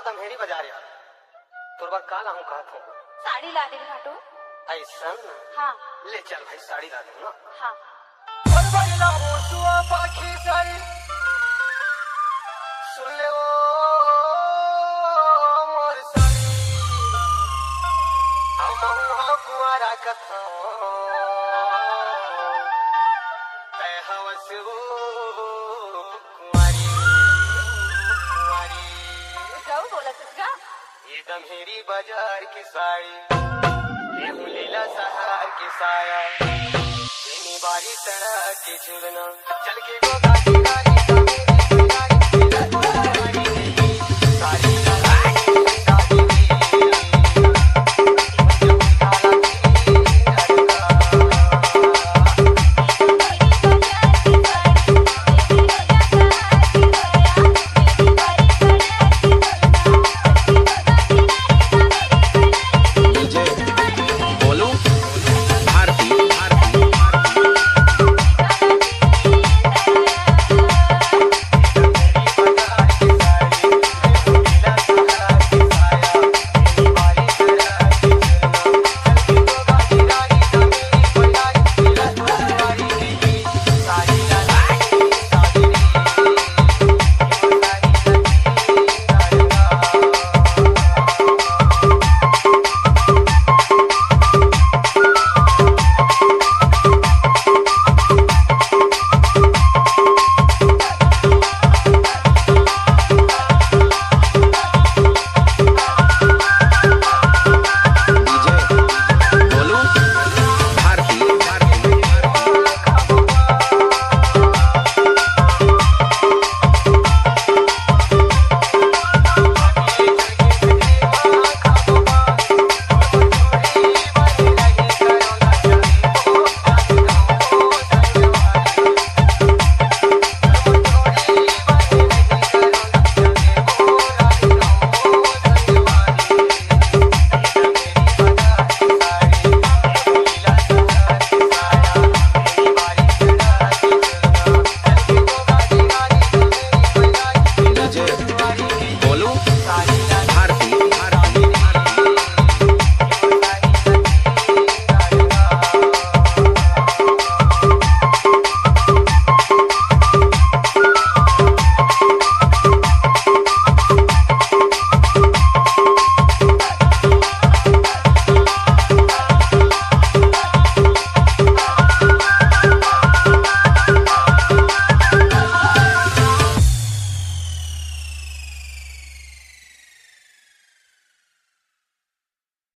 दमहेरी बाजार यार तोर बार काल हूँ कहत हूँ साड़ी ला दे घाटू। ऐसा हाँ ले चल भाई साड़ी ला दूँ ना। हाँ साड़ी सुन ले ओ मोर साड़ी हम कुआरा कथा तै हवस वो कुंवारी कुंवारी जाऊ बोलत का ये दमहेरी बाजार की साड़ी ये लीला सहार की साया इन्हीं बारी सड़क की जुड़ना चल के गोगा की गाड़ी